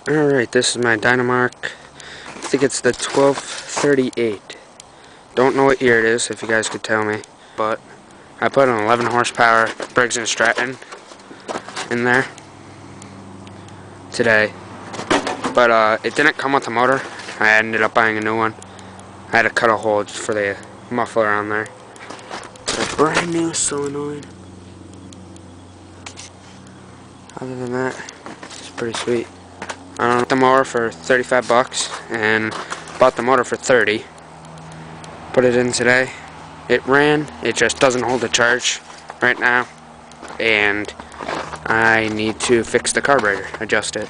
Alright, this is my Dynamark. I think it's the 1238. Don't know what year it is, if you guys could tell me. But I put an 11 horsepower Briggs & Stratton in there today. But it didn't come with a motor. I ended up buying a new one. I had to cut a hole for the muffler on there. It's brand new solenoid. Other than that, it's pretty sweet. I got the mower for 35 bucks and bought the motor for 30. Put it in today. It ran. It just doesn't hold a charge right now. And I need to fix the carburetor, adjust it.